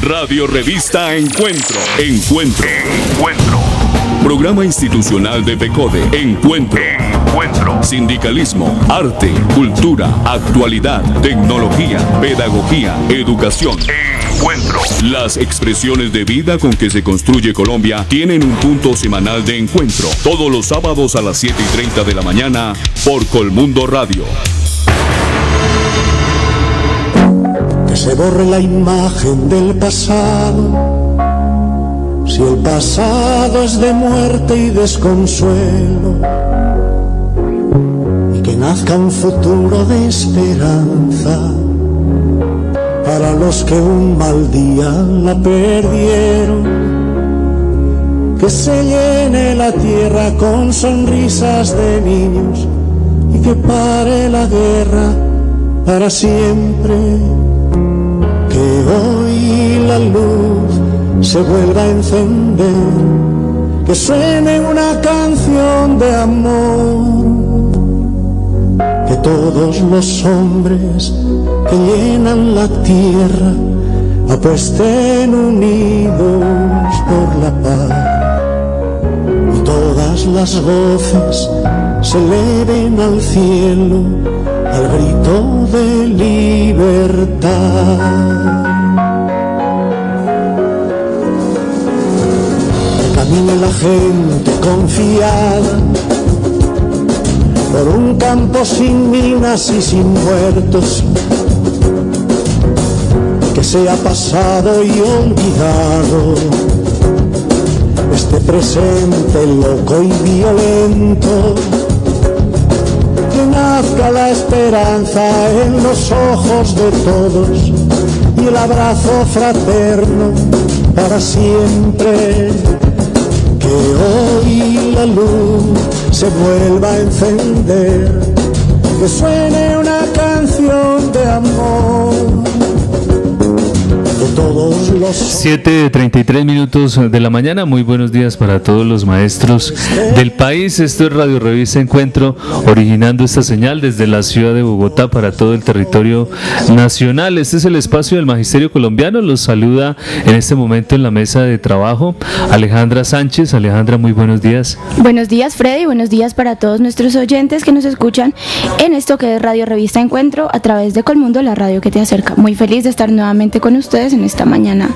Radio Revista Encuentro. Programa institucional de FECODE. Encuentro. Sindicalismo, arte, cultura, actualidad, tecnología, pedagogía, educación. Las expresiones de vida con que se construye Colombia tienen un punto semanal de encuentro. Todos los sábados a las 7:30 de la mañana por Colmundo Radio. Que se borre la imagen del pasado. Si el pasado es de muerte y desconsuelo, y que nazca un futuro de esperanza para los que un mal día la perdieron. Que se llene la tierra con sonrisas de niños y que pare la guerra para siempre. Que hoy la luz se vuelva a encender, que suene una canción de amor, que todos los hombres que llenan la tierra apuesten unidos por la paz, y todas las voces se eleven al cielo al grito de libertad. Camine la gente confiada por un campo sin minas y sin muertos, que sea pasado y olvidado este presente loco y violento. Que nazca la esperanza en los ojos de todos y el abrazo fraterno para siempre. Que hoy la luz se vuelva a encender, que suene una canción de amor, que todos los... 7:33 de la mañana. Muy buenos días para todos los maestros del país. Esto es Radio Revista Encuentro, originando esta señal desde la ciudad de Bogotá para todo el territorio nacional. Este es el espacio del Magisterio Colombiano. Los saluda en este momento en la mesa de trabajo Alejandra Sánchez. Alejandra, muy buenos días. Buenos días, Freddy. Buenos días para todos nuestros oyentes que nos escuchan en esto que es Radio Revista Encuentro a través de Colmundo, la radio que te acerca. Muy feliz de estar nuevamente con ustedes en esta mañana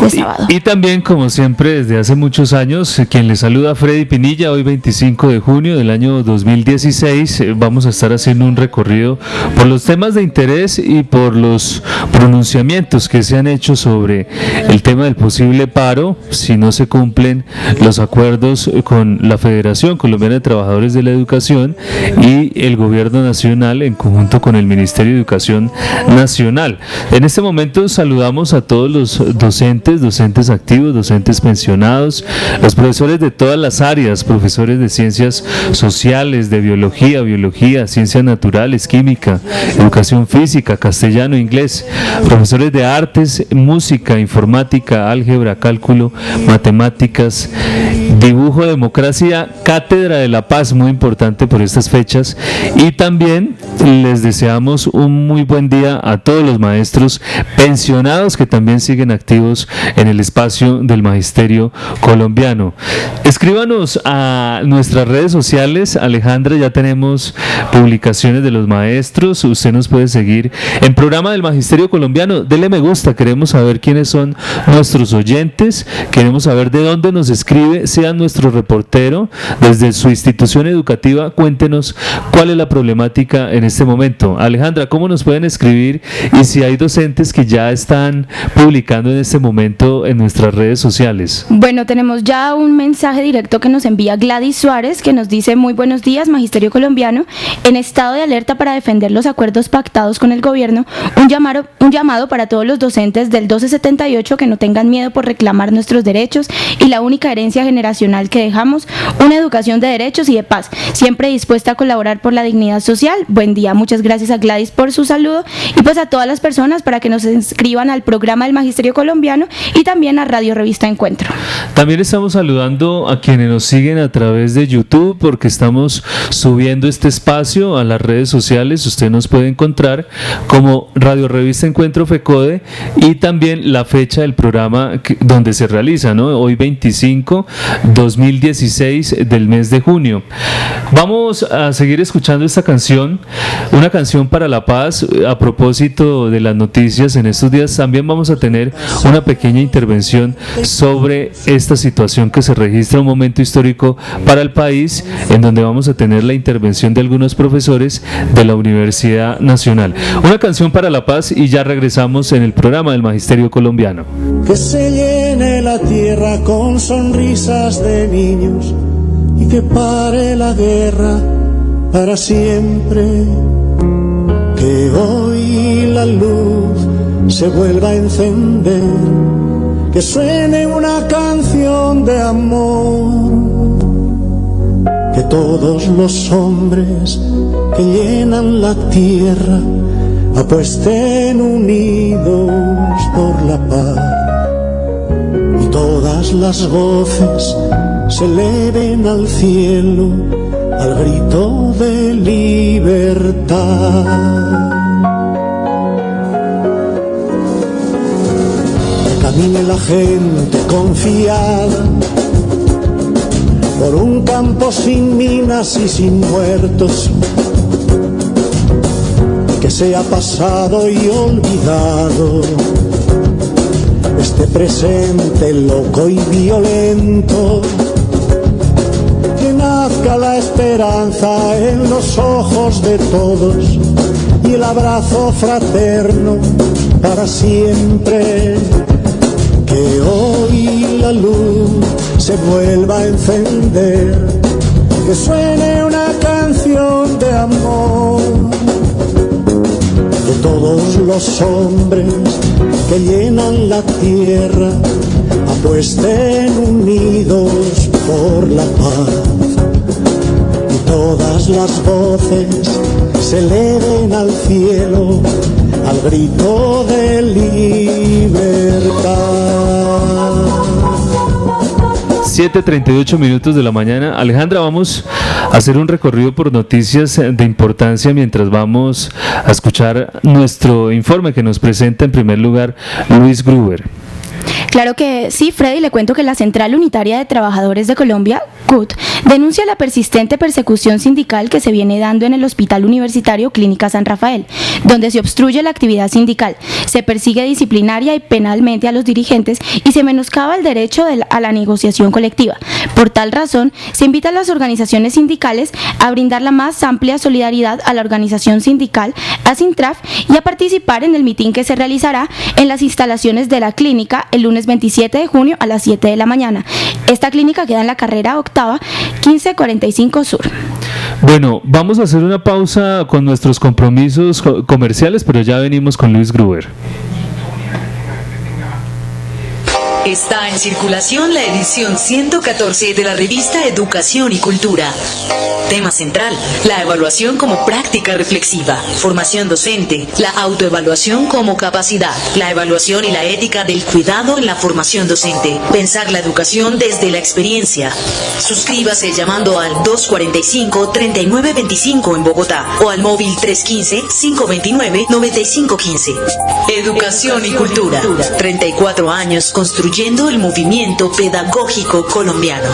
de sábado. Y también, como siempre, desde hace muchos años, quien les saluda, Freddy Pinilla. Hoy 25 de junio del año 2016 vamos a estar haciendo un recorrido por los temas de interés y por los pronunciamientos que se han hecho sobre el tema del posible paro si no se cumplen los acuerdos con la Federación Colombiana de Trabajadores de la Educación y el Gobierno Nacional en conjunto con el Ministerio de Educación Nacional. En este momento saludamos a todos los docentes activos, docentes pensionados, los profesores de todas las áreas, profesores de ciencias sociales, de biología, ciencias naturales, química, educación física, castellano, inglés, profesores de artes, música, informática, álgebra, cálculo, matemáticas, dibujo, democracia, cátedra de la paz, muy importante por estas fechas. Y también les deseamos un muy buen día a todos los maestros pensionados que también siguen activos en el espacio del Magisterio Colombiano. Escríbanos a nuestras redes sociales. Alejandra, ya tenemos publicaciones de los maestros. Usted nos puede seguir en Programa del Magisterio Colombiano. Dele me gusta, queremos saber quiénes son nuestros oyentes, queremos saber de dónde nos escribe, sea nuestro reportero desde su institución educativa. Cuéntenos cuál es la problemática en este momento. Alejandra, ¿cómo nos pueden escribir? Y si hay docentes que ya están publicando en este momento en nuestras redes sociales. Bueno, tenemos ya un mensaje directo que nos envía Gladys Suárez, que nos dice: muy buenos días, Magisterio Colombiano, en estado de alerta para defender los acuerdos pactados con el gobierno, un llamado para todos los docentes del 1278 que no tengan miedo por reclamar nuestros derechos y la única herencia generacional generacional que dejamos, una educación de derechos y de paz, siempre dispuesta a colaborar por la dignidad social. Buen día, muchas gracias a Gladys por su saludo y pues a todas las personas para que nos inscriban al programa del Magisterio Colombiano y también a Radio Revista Encuentro. También estamos saludando a quienes nos siguen a través de YouTube, porque estamos subiendo este espacio a las redes sociales. Usted nos puede encontrar como Radio Revista Encuentro FECODE, y también la fecha del programa donde se realiza, ¿no? Hoy 25, 2016 del mes de junio. Vamos a seguir escuchando esta canción, una canción para la paz. A propósito de las noticias en estos días, también vamos a tener una pequeña intervención sobre esta situación que se registra, un momento histórico para el país, en donde vamos a tener la intervención de algunos profesores de la Universidad Nacional. Una canción para la paz y ya regresamos en el programa del Magisterio Colombiano. Que se llene la tierra con sonrisas de niños y que pare la guerra para siempre. Que hoy la luz se vuelva a encender, que suene una canción de amor, que todos los hombres que llenan la tierra apuesten unidos por la paz, y todas las voces se eleven al cielo al grito de libertad. Camine la gente confiada por un campo sin minas y sin muertos, que sea pasado y olvidado este presente loco y violento, que nazca la esperanza en los ojos de todos y el abrazo fraterno para siempre. Que hoy la luz se vuelva a encender, que suene una canción de amor, que todos los hombres que llenan la tierra apuesten unidos por la paz, y todas las voces se eleven al cielo al grito de libertad. 7:38 minutos de la mañana. Alejandra, vamos a hacer un recorrido por noticias de importancia mientras vamos a escuchar nuestro informe que nos presenta en primer lugar Luis Gruber. Claro que sí, Freddy, le cuento que la Central Unitaria de Trabajadores de Colombia, CUT, denuncia la persistente persecución sindical que se viene dando en el Hospital Universitario Clínica San Rafael, donde se obstruye la actividad sindical, se persigue disciplinaria y penalmente a los dirigentes y se menoscaba el derecho a la negociación colectiva. Por tal razón, se invita a las organizaciones sindicales a brindar la más amplia solidaridad a la organización sindical, a Sintraf, y a participar en el mitin que se realizará en las instalaciones de la clínica el lunes 27 de junio a las 7 de la mañana. Esta clínica queda en la carrera octava 1545 Sur. Bueno, vamos a hacer una pausa con nuestros compromisos comerciales, pero ya venimos con Luis Gruber. Está en circulación la edición 114 de la revista Educación y Cultura. Tema central, la evaluación como práctica reflexiva, formación docente, la autoevaluación como capacidad, la evaluación y la ética del cuidado en la formación docente, pensar la educación desde la experiencia. Suscríbase llamando al 245-3925 en Bogotá o al móvil 315-529-9515. Educación y Cultura, 34 años construyendo el movimiento pedagógico colombiano.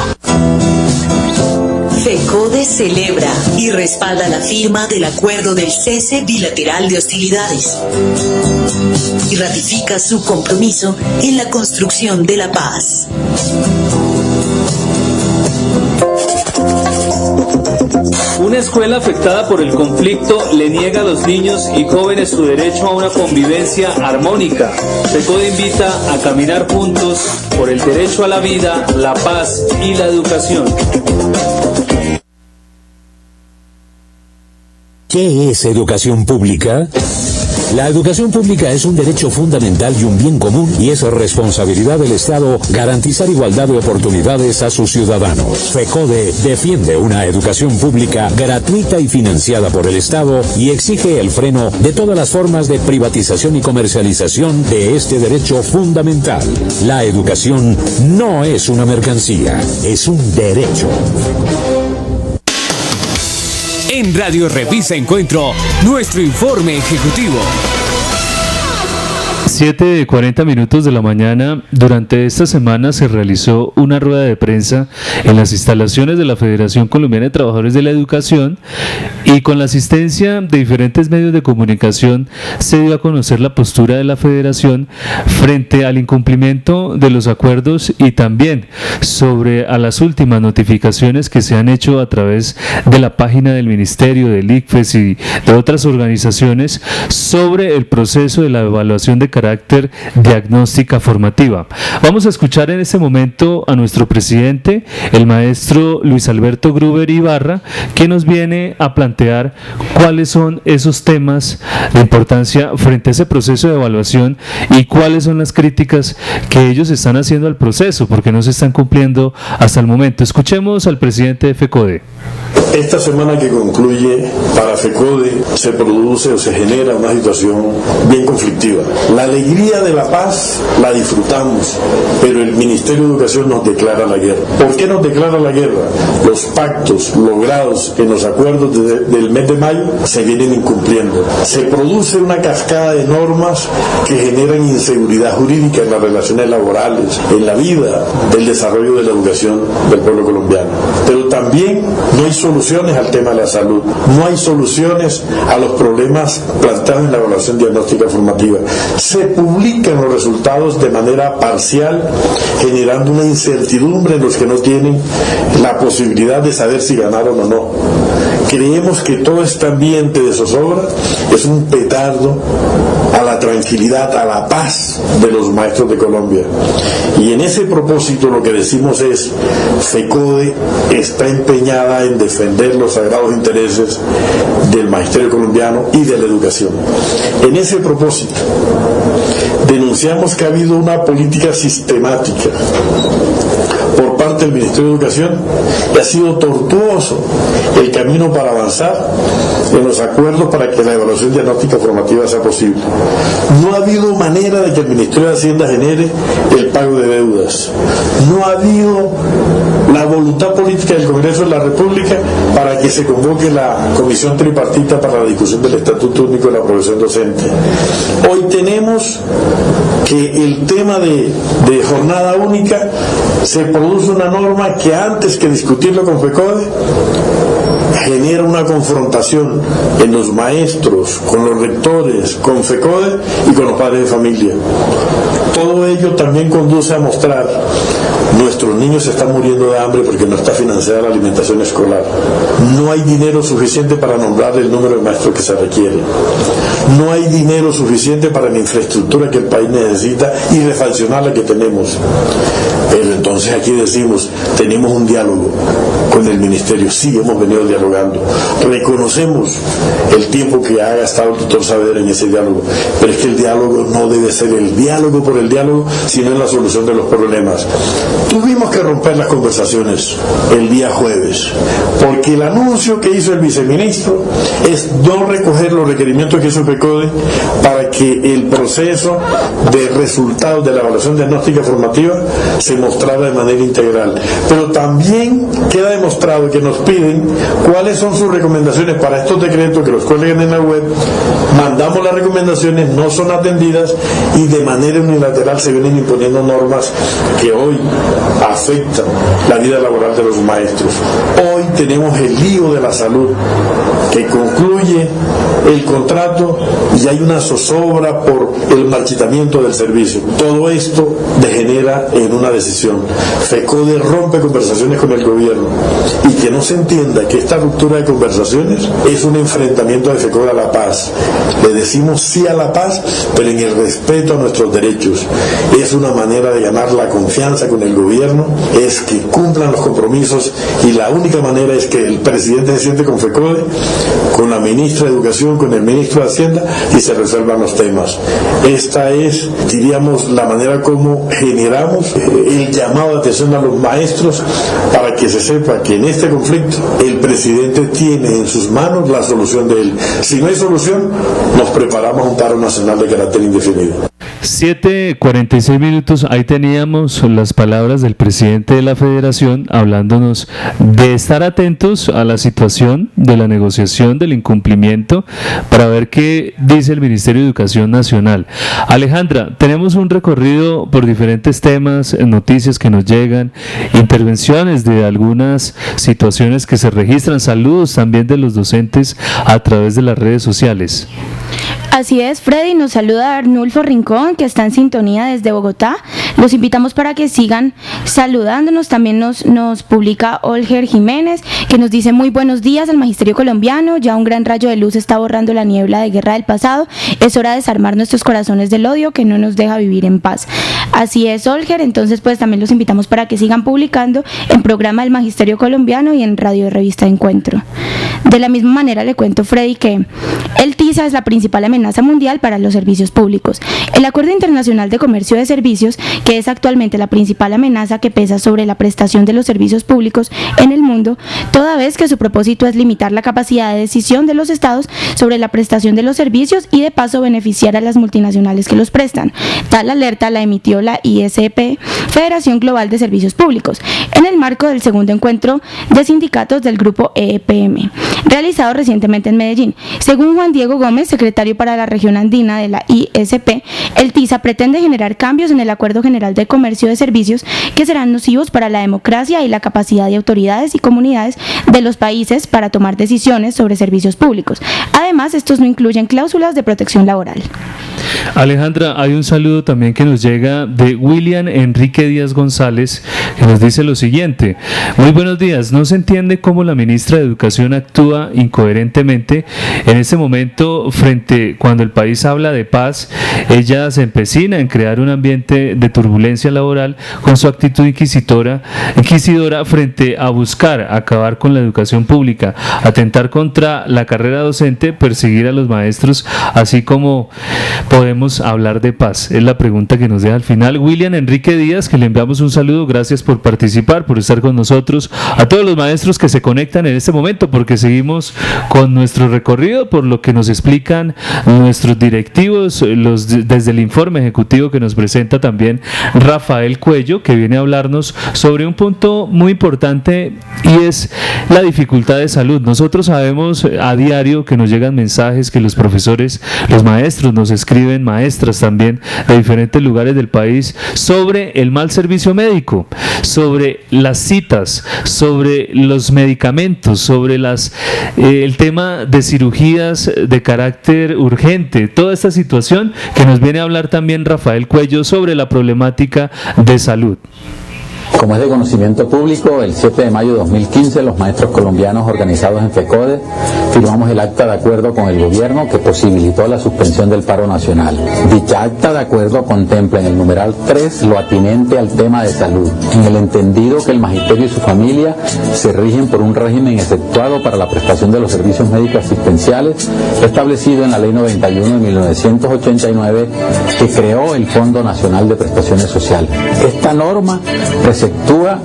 FECODE celebra y respalda la firma del acuerdo del cese bilateral de hostilidades y ratifica su compromiso en la construcción de la paz. Una escuela afectada por el conflicto le niega a los niños y jóvenes su derecho a una convivencia armónica. FECODE invita a caminar juntos por el derecho a la vida, la paz y la educación. ¿Qué es educación pública? La educación pública es un derecho fundamental y un bien común, y es responsabilidad del Estado garantizar igualdad de oportunidades a sus ciudadanos. FECODE defiende una educación pública gratuita y financiada por el Estado y exige el freno de todas las formas de privatización y comercialización de este derecho fundamental. La educación no es una mercancía, es un derecho. En Radio Revista Encuentro, nuestro informe ejecutivo. 7:40 de la mañana. Durante esta semana se realizó una rueda de prensa en las instalaciones de la Federación Colombiana de Trabajadores de la Educación, y con la asistencia de diferentes medios de comunicación se dio a conocer la postura de la Federación frente al incumplimiento de los acuerdos y también sobre a las últimas notificaciones que se han hecho a través de la página del Ministerio, del ICFES y de otras organizaciones sobre el proceso de la evaluación de carácter diagnóstica formativa. Vamos a escuchar en este momento a nuestro presidente, el maestro Luis Alberto Gruber Ibarra, que nos viene a plantear cuáles son esos temas de importancia frente a ese proceso de evaluación y cuáles son las críticas que ellos están haciendo al proceso, porque no se están cumpliendo hasta el momento. Escuchemos al presidente de FECODE. Esta semana que concluye, para FECODE se produce o se genera una situación bien conflictiva. La alegría de la paz la disfrutamos, pero el Ministerio de Educación nos declara la guerra. ¿Por qué nos declara la guerra? Los pactos logrados en los acuerdos del mes de mayo se vienen incumpliendo. Se produce una cascada de normas que generan inseguridad jurídica en las relaciones laborales, en la vida del desarrollo de la educación del pueblo colombiano. Pero también no hay soluciones al tema de la salud, no hay soluciones a los problemas planteados en la evaluación diagnóstica formativa. Se publican los resultados de manera parcial, generando una incertidumbre en los que no tienen la posibilidad de saber si ganaron o no. Creemos que todo este ambiente de zozobra es un petardo a la tranquilidad, a la paz de los maestros de Colombia. Y en ese propósito lo que decimos es: FECODE está empeñada en defender los sagrados intereses del magisterio colombiano y de la educación. En ese propósito denunciamos que ha habido una política sistemática por parte del Ministerio de Educación y ha sido tortuoso el camino para avanzar en los acuerdos para que la evaluación diagnóstica formativa sea posible. No ha habido manera de que el Ministerio de Hacienda genere el pago de deudas. No ha habido la voluntad política del Congreso de la República para que se convoque la comisión tripartita para la discusión del Estatuto Único de la Profesión Docente. Hoy tenemos que el tema de jornada única, se produce una norma que antes que discutirlo con FECODE genera una confrontación en los maestros, con los rectores, con FECODE y con los padres de familia. Todo ello también conduce a mostrar: nuestros niños se están muriendo de hambre porque no está financiada la alimentación escolar. No hay dinero suficiente para nombrar el número de maestros que se requiere. No hay dinero suficiente para la infraestructura que el país necesita y refaccionar la que tenemos. Pero entonces aquí decimos: tenemos un diálogo con el Ministerio. Sí, hemos venido dialogando. Reconocemos el tiempo que ha gastado el doctor Saavedra en ese diálogo. Pero es que el diálogo no debe ser el diálogo por el diálogo, sino en la solución de los problemas. Tuvimos que romper las conversaciones el día jueves, porque el anuncio que hizo el viceministro es no recoger los requerimientos que hizo FECODE para que el proceso de resultados de la evaluación diagnóstica formativa se mostrara de manera integral. Pero también queda demostrado que nos piden cuáles son sus recomendaciones para estos decretos, que los cuelguen en la web. Mandamos las recomendaciones, no son atendidas y de manera unilateral se vienen imponiendo normas que hoy afectan la vida laboral de los maestros. Hoy tenemos el lío de la salud, que concluye el contrato y hay una zozobra por el marchitamiento del servicio. Todo esto degenera en una decisión. FECODE rompe conversaciones con el gobierno, y que no se entienda que esta ruptura de conversaciones es un enfrentamiento de FECODE a la paz. Le decimos sí a la paz, pero en el respeto a nuestros derechos. Es una manera de ganar la confianza con el gobierno es que cumplan los compromisos, y la única manera es que el presidente se siente con FECODE, con la ministra de Educación, con el ministro de Hacienda, y se resuelvan los temas. Esta es, diríamos, la manera como generamos el llamado de atención a los maestros para que se sepa que en este conflicto el presidente tiene en sus manos la solución de él. Si no hay solución, nos preparamos a un paro nacional de carácter indefinido. 7:46 minutos, ahí teníamos las palabras del presidente de la Federación hablándonos de estar atentos a la situación de la negociación del incumplimiento para ver qué dice el Ministerio de Educación Nacional. Alejandra, tenemos un recorrido por diferentes temas, noticias que nos llegan, intervenciones de algunas situaciones que se registran, saludos también de los docentes a través de las redes sociales. Así es, Freddy, nos saluda Arnulfo Rincón, que está en sintonía desde Bogotá. Los invitamos para que sigan saludándonos. También nos publica Olger Jiménez, que nos dice: muy buenos días al Magisterio Colombiano, ya un gran rayo de luz está borrando la niebla de guerra del pasado, es hora de desarmar nuestros corazones del odio que no nos deja vivir en paz. Así es, Olger, entonces pues también los invitamos para que sigan publicando en programa del Magisterio Colombiano y en Radio Revista Encuentro. De la misma manera le cuento, Freddy, que el TISA es la principal amenaza mundial para los servicios públicos. El Acuerdo Internacional de Comercio de Servicios, que es actualmente la principal amenaza que pesa sobre la prestación de los servicios públicos en el mundo, toda vez que su propósito es limitar la capacidad de decisión de los estados sobre la prestación de los servicios y de paso beneficiar a las multinacionales que los prestan. Tal alerta la emitió la ISP, Federación Global de Servicios Públicos, en el marco del segundo encuentro de sindicatos del grupo EPM, realizado recientemente en Medellín. Según Juan Diego Gómez, secretario para la región andina de la ISP, el TISA pretende generar cambios en el Acuerdo General de Comercio de Servicios que serán nocivos para la democracia y la capacidad de autoridades y comunidades de los países para tomar decisiones sobre servicios públicos. Además, estos no incluyen cláusulas de protección laboral. Alejandra, hay un saludo también que nos llega de William Enrique Díaz González, que nos dice lo siguiente: muy buenos días, no se entiende cómo la ministra de Educación actúa incoherentemente en este momento cuando el país habla de paz. Ella se empecina en crear un ambiente de turbulencia laboral con su actitud inquisidora frente a buscar acabar con la educación pública, atentar contra la carrera docente, perseguir a los maestros, así como podemos hablar de paz. Es la pregunta que nos deja al final William Enrique Díaz, que le enviamos un saludo. Gracias por participar, por estar con nosotros, a todos los maestros que se conectan en este momento, porque seguimos con nuestro recorrido por lo que nos explican nuestros directivos, desde el informe ejecutivo que nos presenta también Rafael Cuello, que viene a hablarnos sobre un punto muy importante, y es la dificultad de salud. Nosotros sabemos a diario que nos llegan mensajes que los profesores, los maestros nos escriben, maestras también de diferentes lugares del país, sobre el mal servicio médico, sobre las citas, sobre los medicamentos, sobre el tema de cirugías de carácter urgente, toda esta situación que nos viene a hablar también Rafael Cuello sobre la problemática de salud. Como es de conocimiento público, el 7 de mayo de 2015 los maestros colombianos organizados en FECODE firmamos el acta de acuerdo con el gobierno que posibilitó la suspensión del paro nacional. Dicha acta de acuerdo contempla en el numeral 3 lo atinente al tema de salud, en el entendido que el magisterio y su familia se rigen por un régimen exceptuado para la prestación de los servicios médicos asistenciales establecido en la Ley 91 de 1989 que creó el Fondo Nacional de Prestaciones Sociales. Esta norma efectúa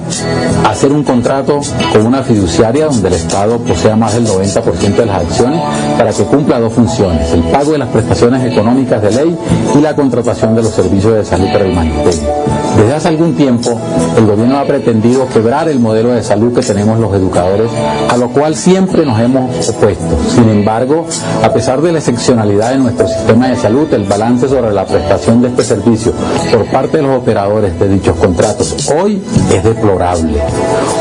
hacer un contrato con una fiduciaria donde el Estado posea más del 90% de las acciones para que cumpla dos funciones: el pago de las prestaciones económicas de ley y la contratación de los servicios de salud para el magisterio. Desde hace algún tiempo el gobierno ha pretendido quebrar el modelo de salud que tenemos los educadores, a lo cual siempre nos hemos opuesto. Sin embargo, a pesar de la excepcionalidad de nuestro sistema de salud, el balance sobre la prestación de este servicio por parte de los operadores de dichos contratos hoy es deplorable.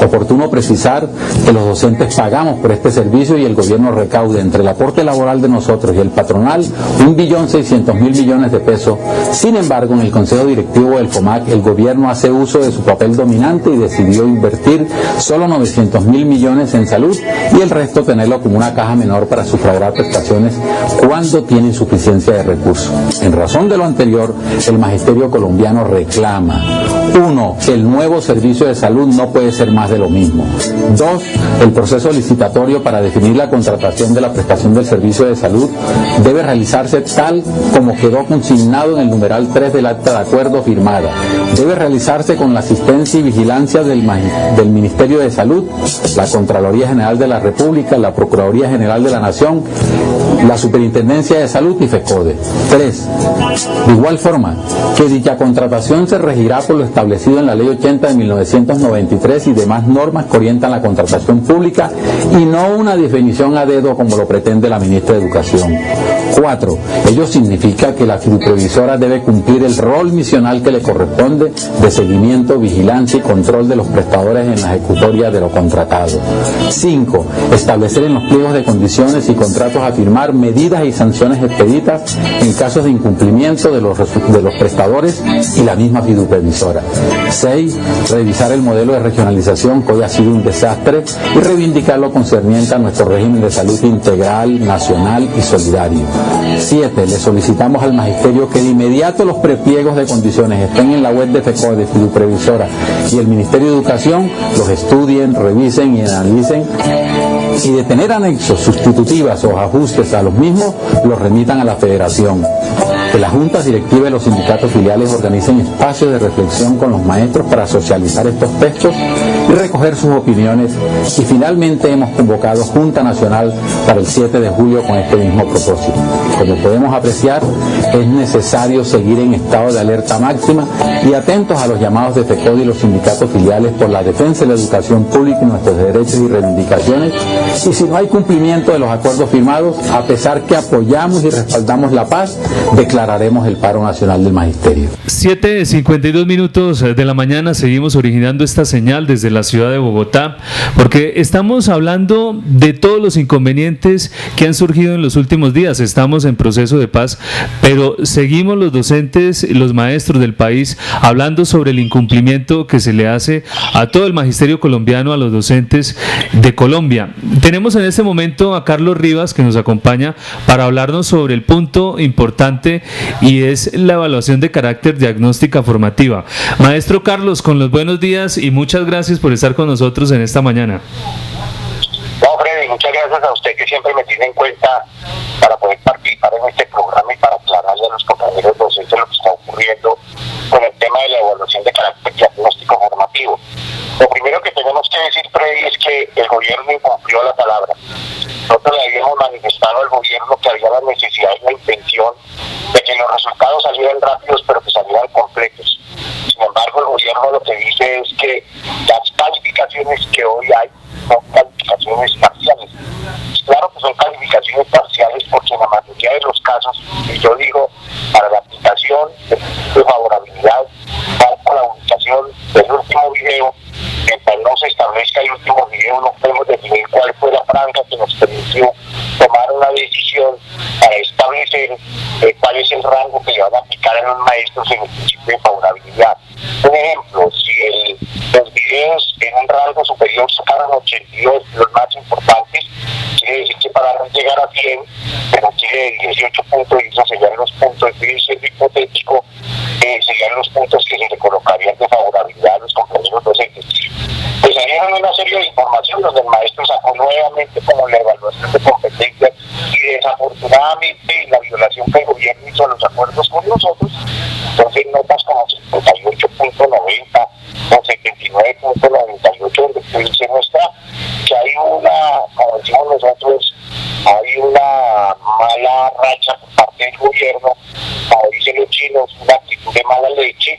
Oportuno precisar que los docentes pagamos por este servicio y el gobierno recaude entre el aporte laboral de nosotros y el patronal 1.600.000 millones de pesos. Sin embargo, en el Consejo Directivo del FOMAC, el gobierno hace uso de su papel dominante y decidió invertir solo 900.000 millones en salud y el resto tenerlo como una caja menor para sufragar prestaciones cuando tiene insuficiencia de recursos. En razón de lo anterior, el magisterio colombiano reclama: 1. Que el nuevo servicio de salud no puede ser más de lo mismo. 2. El proceso licitatorio para definir la contratación de la prestación del servicio de salud debe realizarse tal como quedó consignado en el numeral 3 del acta de acuerdo firmada. Debe realizarse con la asistencia y vigilancia del Ministerio de Salud, la Contraloría General de la República, la Procuraduría General de la Nación, la Superintendencia de Salud y FECODE. 3. De igual forma, que dicha contratación se regirá por lo establecido en la Ley 80 de 1993 y demás normas que orientan la contratación pública y no una definición a dedo como lo pretende la ministra de Educación. 4. Ello significa que la fiduprevisora debe cumplir el rol misional que le corresponde de seguimiento, vigilancia y control de los prestadores en la ejecutoria de lo contratado. 5. Establecer en los pliegos de condiciones y contratos a firmar medidas y sanciones expeditas en casos de incumplimiento de los prestadores y la misma fiduprevisora. 6. Revisar el modelo de regionalización que hoy ha sido un desastre y reivindicar lo concerniente a nuestro régimen de salud integral, nacional y solidario. 7. Le solicitamos al magisterio que de inmediato los prepliegos de condiciones estén en la web de FECODE, fiduprevisora y el Ministerio de Educación, los estudien, revisen y analicen, y de tener anexos, sustitutivas o ajustes a los mismos, los remitan a la Federación. Que las juntas directivas de los sindicatos filiales organicen espacios de reflexión con los maestros para socializar estos textos y recoger sus opiniones. Y finalmente hemos convocado Junta Nacional para el 7 de julio con este mismo propósito. Como podemos apreciar, es necesario seguir en estado de alerta máxima y atentos a los llamados de FECODE y los sindicatos filiales por la defensa de la educación pública y nuestros derechos y reivindicaciones. Y si no hay cumplimiento de los acuerdos firmados, a pesar que apoyamos y respaldamos la paz, declararemos el paro nacional del magisterio. 7:52 de la mañana, seguimos originando esta señal desde la ciudad de Bogotá, porque estamos hablando de todos los inconvenientes que han surgido en los últimos días. Estamos en proceso de paz, pero seguimos los docentes, los maestros del país, hablando sobre el incumplimiento que se le hace a todo el magisterio colombiano, a los docentes de Colombia. Tenemos en este momento a Carlos Rivas, que nos acompaña para hablarnos sobre el punto importante, y es la evaluación de carácter diagnóstica formativa. Maestro Carlos, con los buenos días y muchas gracias por estar con nosotros en esta mañana. No, Freddy, muchas gracias a usted que siempre me tiene en cuenta para poder participar en este programa y para aclararle a los compañeros docentes lo que está ocurriendo con el tema de la evaluación de carácter diagnóstico formativo. Lo primero que tenemos que decir, Freddy, es que el gobierno incumplió la palabra. Nosotros le habíamos manifestado al gobierno que había la necesidad y la intención de que los resultados salieran rápidos, pero que salieran completos. Sin embargo, el gobierno lo que dice es que las calificaciones que hoy hay son calificaciones parciales. Claro que son calificaciones parciales porque en la mayoría de los casos, y yo digo, para la aplicación de favorabilidad, para la ubicación del último video, mientras no se establezca el último video, no podemos definir cuál fue la franja que nos permitió tomar una decisión para establecer cuál es el rango que le van a aplicar a los maestros en el principio de favorabilidad. Un ejemplo, si los videos en un rango superior sacaron 82, los más importantes, quiere decir que para no llegar a 100, pero quiere 18 puntos, y esos serían los puntos, es hipotético, serían los puntos que se le colocarían de favorabilidad a los compañeros docentes. Pues salieron una serie de información donde el maestro sacó nuevamente como la evaluación de competencias, y desafortunadamente la violación que el gobierno hizo a los acuerdos con nosotros, entonces notas como 58.90 o 79.98, donde se muestra que hay una, como decimos nosotros, hay una mala racha por parte del gobierno, como dicen los chinos, una actitud de mala leche,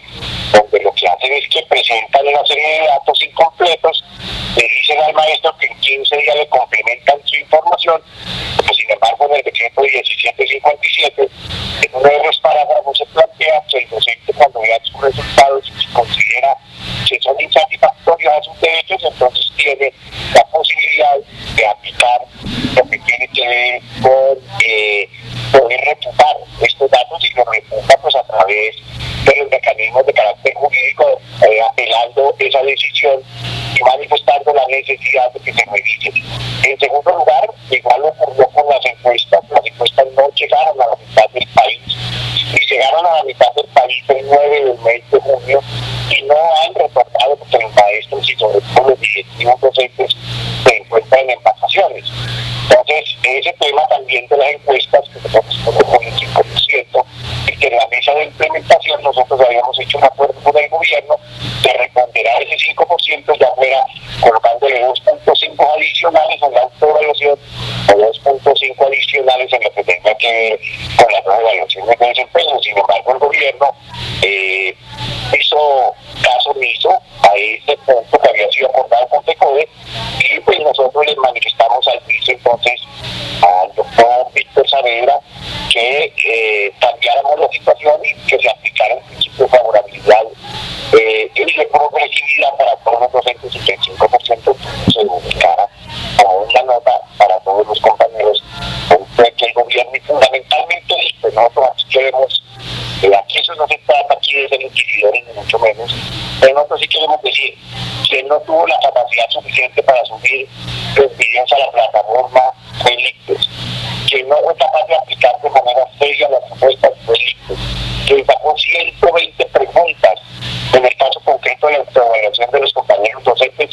donde lo que hacen es que presentan una serie de datos incompletos, le dicen al maestro que en 15 días le complementan su información, pero sin embargo en el decreto 1757, en uno de los parágrafos se plantea que el docente, cuando vea sus resultados y considera que son insatisfactorios a sus derechos, mecanismos de carácter jurídico apelando esa decisión y manifestando la necesidad de que se revise. En segundo lugar, igual ocurrió con las encuestas no llegaron a la mitad del país, y llegaron a la mitad del país el 9 del mes de junio y no han retornado porque los maestros y sobre todo los directivos docentes se encuentran en vacaciones. Entonces, ese tema también de las encuestas, que se corresponde con el 5%, y que en la mesa de implementación nosotros habíamos hecho un acuerdo con el gobierno de reponderar ese 5%, ya fuera colocándole 2.5 adicionales en la autoevaluación o 2.5 adicionales en lo que tenga que ver con las nuevas evaluaciones de desempeño. Sin embargo, el gobierno hizo caso omiso a este punto que había sido acordado con FECODE, y pues nosotros les manifestamos al vice, entonces al doctor Víctor Saavedra, que cambiáramos la situación y que se aplicara el principio de favorabilidad y de progresividad para todos los docentes, y que el 5% se ubicara como una nota para todos los compañeros, que el gobierno, y fundamentalmente nosotros aquí queremos, aquí eso no se trata aquí de ser inquisidores ni mucho menos, pero nosotros sí queremos decir que no tuvo la capacidad suficiente para subir los videos a la plataforma Felices, que no fue capaz de aplicar de manera seria las propuestas Felices, que sacó 120 preguntas en el caso concreto de la autoevaluación de los compañeros docentes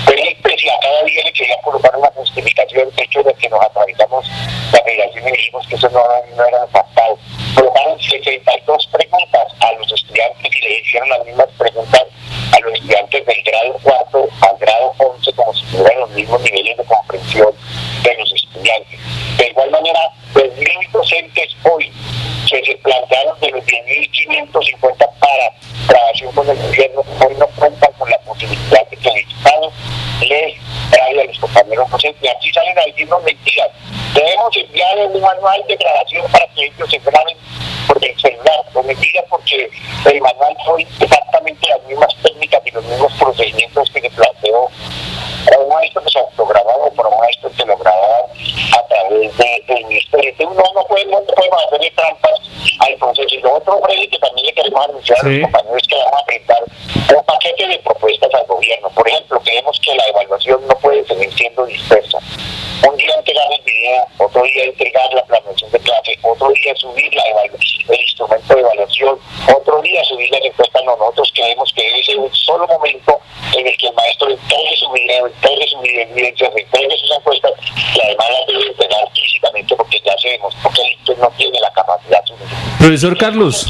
Felices, y a cada día le quería colocar una justificación, de hecho de que nos atravesamos la federación y dijimos que eso no era pactado. Colocaron 62 preguntas a los estudiantes y le hicieron las mismas preguntas a los estudiantes del grado 4 al grado 11, como si tuvieran los mismos niveles de comprensión de los estudiantes. De igual manera, 2.000 docentes hoy que se plantearon de los 10.550 para grabación con el gobierno, hoy no cuentan con la posibilidad de que el Estado les traiga a los compañeros docentes, y aquí salen a decirnos mentiras. Debemos enviar un manual de grabación para que ellos se graben por el celular, no mentiras, porque el manual son exactamente las mismas técnicas y los mismos procedimientos que se planteó para un maestro que se autogrababa o para un maestro que lo grababa a través del ministerio. Uno no podemos hacerle trampas al proceso. Y lo otro, Freddy, que también le queremos anunciar a los compañeros, que vamos a presentar un paquete de propuestas al gobierno. Por ejemplo, creemos que la evaluación no puede seguir siendo dispersa. Un día entregar el video, otro día entregar la planeación de clase, otro día subir el instrumento de evaluación, otro día subir la respuesta. No, nosotros creemos que debe ser un solo momento en el que el maestro entregue su video, entregue sus evidencias, entregue sus encuestas, y además las debe entregar físicamente, porque ya se demostró que el ICFES no tiene la capacidad suficiente. Profesor Carlos.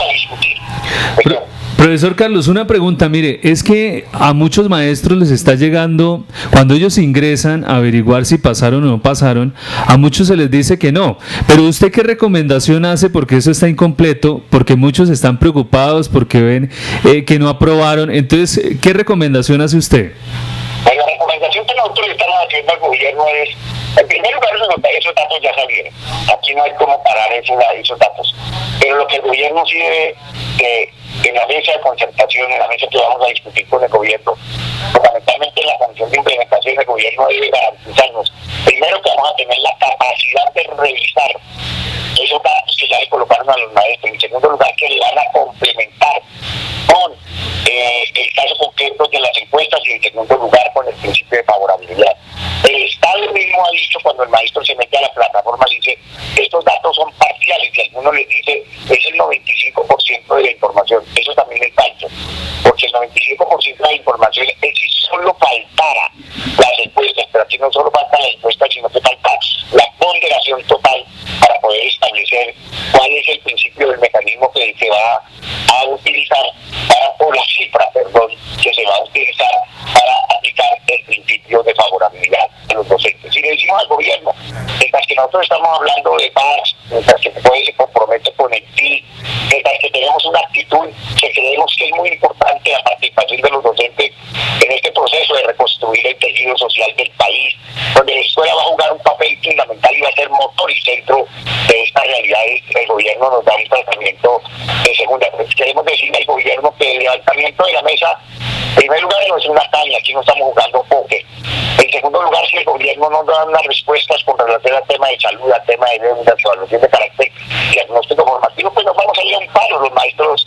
Profesor Carlos, una pregunta, mire, es que a muchos maestros les está llegando, cuando ellos ingresan a averiguar si pasaron o no pasaron, a muchos se les dice que no, pero ¿usted qué recomendación hace? Porque eso está incompleto, porque muchos están preocupados porque ven que no aprobaron, entonces, ¿qué recomendación hace usted? La recomendación que nosotros estamos haciendo al gobierno es, en primer lugar, esos datos ya salieron, aquí no hay cómo parar esos datos, pero lo que el gobierno sí debe, en la mesa de concertación, en la mesa que vamos a discutir con el gobierno, fundamentalmente en la función de implementación, el gobierno debe garantizarnos, primero, que vamos a tener la capacidad de revisar esos datos que ya le colocaron a los maestros, en segundo lugar, que le van a complementar con el caso concreto de las encuestas, y en segundo lugar con el principio de favorabilidad. El Estado mismo ha dicho, cuando el maestro se mete a la plataforma, dice, estos datos son parciales, y algunos les dice, es el 95% de la información. Eso también es falso, porque el 95% de la información es si solo faltara las encuestas, pero aquí no solo faltan las encuestas, sino que falta la ponderación total para poder establecer cuál es el principio del mecanismo que se va a utilizar o la cifra, que se va a utilizar para aplicar el principio de favorabilidad de los docentes. Si le decimos al gobierno, mientras que nosotros estamos hablando de paz, mientras que se compromete con el PIB, mientras que tenemos una actitud que creemos que es muy importante la participación de los docentes en este proceso de reconstruir el tejido social del país, donde la escuela va a jugar un papel fundamental y va a ser motor y centro de estas realidades, el gobierno nos da un tratamiento de segunda. Pues queremos decirle al gobierno que el levantamiento de la mesa, en primer lugar, no es una caña, aquí no estamos jugando póker. En segundo lugar, si el gobierno no da unas respuestas con relación al tema de salud, al tema de deudas, evaluación de carácter diagnóstico formativo, pues nos vamos haya un paro, los maestros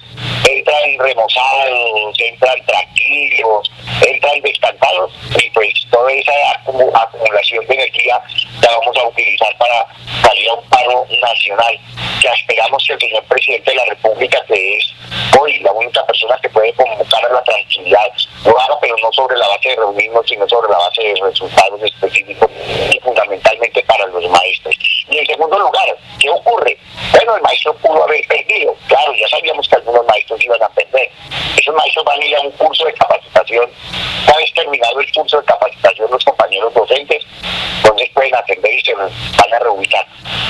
entran remozados, entran tranquilos, entran descansados, y pues toda esa acumulación de energía la vamos a utilizar para salir a un paro nacional, que esperamos que el señor presidente de la República, que es hoy la única persona que puede convocar a la tranquilidad, lo haga, pero no sobre la base de reunirnos, sino sobre la base de resultados específicos y fundamentalmente para los maestros. Y en segundo lugar, ¿qué ocurre? Bueno, el maestro pudo haber perdido, claro, ya sabíamos que algunos maestros iban a perder. Esos maestros van a ir a un curso de capacitación. Una vez terminado el curso de capacitación, los compañeros docentes, entonces pueden atender y se van a reubicar.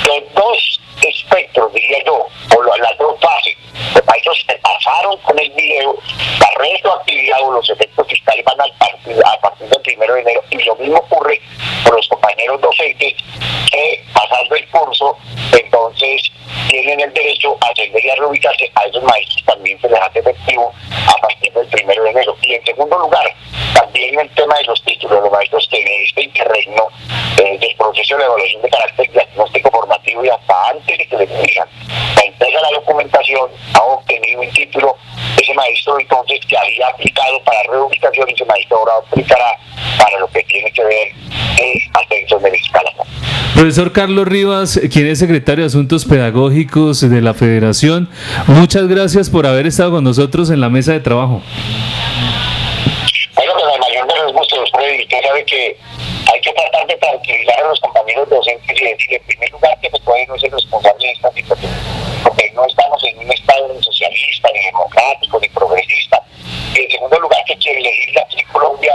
Los dos espectros, diría yo, o las dos fases, los maestros se pasaron con el video, la retroactividad o los efectos fiscales van a partir del 1 de enero, y lo mismo ocurre con los compañeros docentes que, pasando el curso, entonces tienen el derecho a ascender y a reubicarse. A esos maestros también se les hace efectivo a partir del 1 de enero. Y en segundo lugar, también el tema de los títulos, los maestros que en este interregno del proceso de evaluación de carácter diagnóstico formativo y hasta antes de que les digan la entrega de la documentación, ha obtenido un título, ese maestro entonces que había aplicado para reubicación, ese maestro ahora aplicará para lo que tiene que ver ascensos del escalafón. Profesor Carlos Rivas, quien es secretario de Asuntos Pedagógicos de la Federación, muchas gracias por haber estado con nosotros en la mesa de trabajo. Bueno, con la mayor de los gustos, Freddy, usted sabe que hay que tratar de tranquilizar a los compañeros docentes y decir, en primer lugar, que FECODE no es el responsable de esta situación, porque no estamos en un estado ni socialista, ni democrático, ni progresista. Y en segundo lugar, que quien legisla aquí en Colombia